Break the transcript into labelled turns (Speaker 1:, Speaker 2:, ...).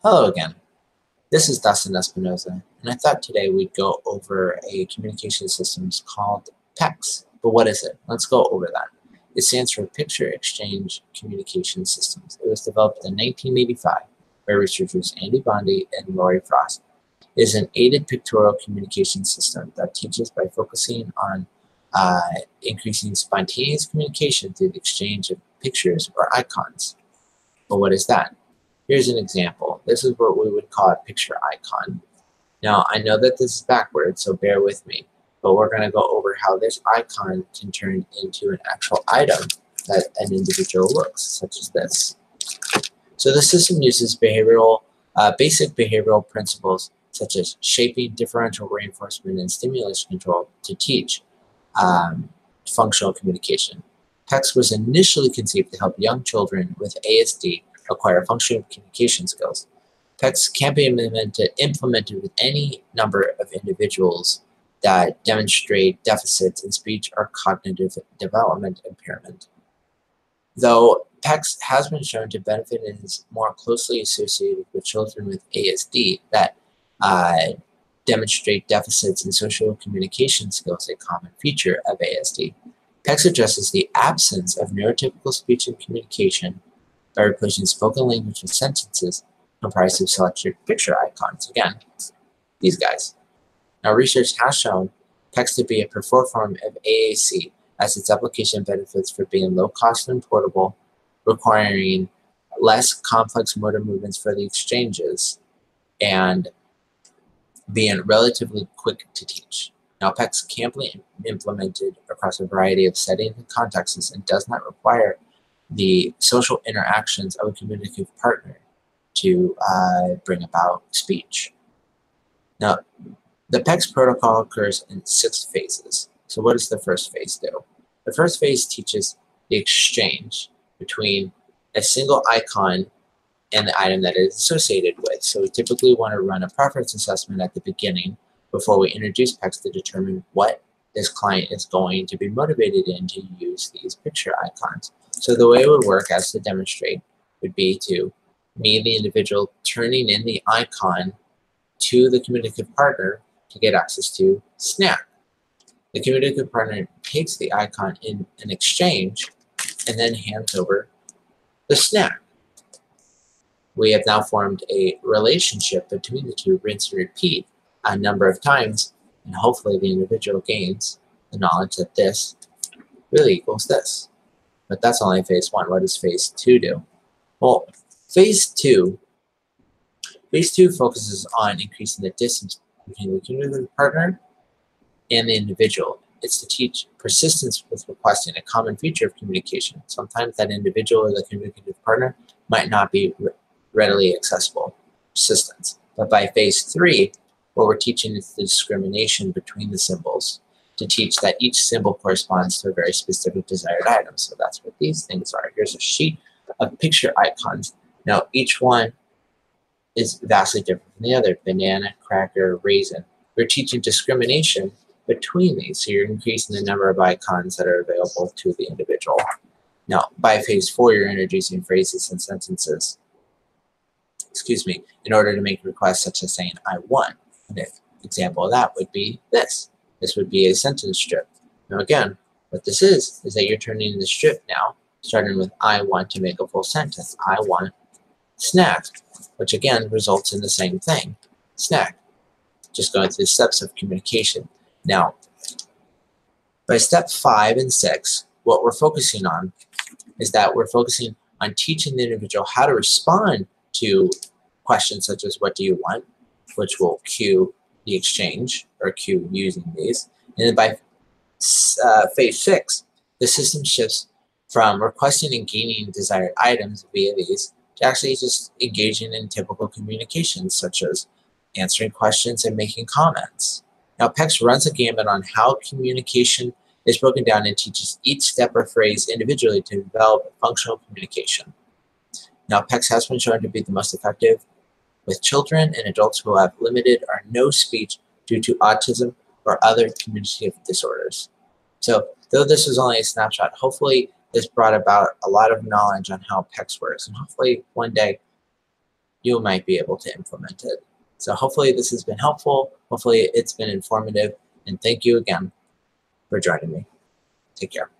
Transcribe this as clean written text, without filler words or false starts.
Speaker 1: Hello again. This is Dustin Espinoza, and I thought today we'd go over a communication systems called PECS. But what is it? Let's go over that. It stands for Picture Exchange Communication Systems. It was developed in 1985 by researchers Andy Bondi and Laurie Frost. It is an aided pictorial communication system that teaches by focusing on increasing spontaneous communication through the exchange of pictures or icons. But what is that? Here's an example. This is what we would call a picture icon. Now, I know that this is backwards, so bear with me, but we're going to go over how this icon can turn into an actual item that an individual looks, such as this. So the system uses basic behavioral principles such as shaping, differential reinforcement, and stimulus control to teach functional communication. PECS was initially conceived to help young children with ASD acquire functional communication skills. PECS can be implemented with any number of individuals that demonstrate deficits in speech or cognitive development impairment. Though PECS has been shown to benefit and is more closely associated with children with ASD that demonstrate deficits in social communication skills, a common feature of ASD. PECS addresses the absence of neurotypical speech and communication by replacing spoken language with sentences comprised of selected picture icons. Again, these guys. Now, research has shown PECS to be a preferred form of AAC as its application benefits for being low cost and portable, requiring less complex motor movements for the exchanges, and being relatively quick to teach. Now, PECS can be implemented across a variety of settings and contexts and does not require the social interactions of a communicative partner to bring about speech. Now, the PECS protocol occurs in 6 phases. So what does the first phase do? The first phase teaches the exchange between a single icon and the item that it is associated with. So we typically want to run a preference assessment at the beginning before we introduce PECS to determine what this client is going to be motivated in to use these picture icons. So the way it would work, as to demonstrate, would be to me, the individual, turning in the icon to the communicative partner to get access to snack. The communicative partner takes the icon in an exchange and then hands over the snack. We have now formed a relationship between the two, rinse and repeat a number of times, and hopefully the individual gains the knowledge that this really equals this. But that's only phase 1. What does phase 2 do? Well, phase 2 focuses on increasing the distance between the communicative partner and the individual. It's to teach persistence with requesting, a common feature of communication. Sometimes that individual or the communicative partner might not be readily accessible. Persistence. But by phase 3, what we're teaching is the discrimination between the symbols, to teach that each symbol corresponds to a very specific desired item. So that's what these things are. Here's a sheet of picture icons. Now, each one is vastly different from the other. Banana, cracker, raisin. We're teaching discrimination between these. So you're increasing the number of icons that are available to the individual. Now, by phase 4, you're introducing phrases and sentences, in order to make requests such as saying, I want. An example of that would be this. This would be a sentence strip. Now again, what this is that you're turning the strip now, starting with I want, to make a full sentence. I want snack, which again results in the same thing, snack. Just going through the steps of communication. Now, by step 5 and 6, what we're focusing on is that we're focusing on teaching the individual how to respond to questions such as what do you want, which will cue the exchange or cue using these. And then by phase 6, the system shifts from requesting and gaining desired items via these to actually just engaging in typical communications such as answering questions and making comments. Now, PECS runs a gamut on how communication is broken down and teaches each step or phrase individually to develop functional communication. Now, PECS has been shown to be the most effective with children and adults who have limited or no speech due to autism or other communicative disorders. So, though this was only a snapshot, hopefully this brought about a lot of knowledge on how PECS works, and hopefully one day you might be able to implement it. So hopefully this has been helpful. Hopefully it's been informative. And thank you again for joining me. Take care.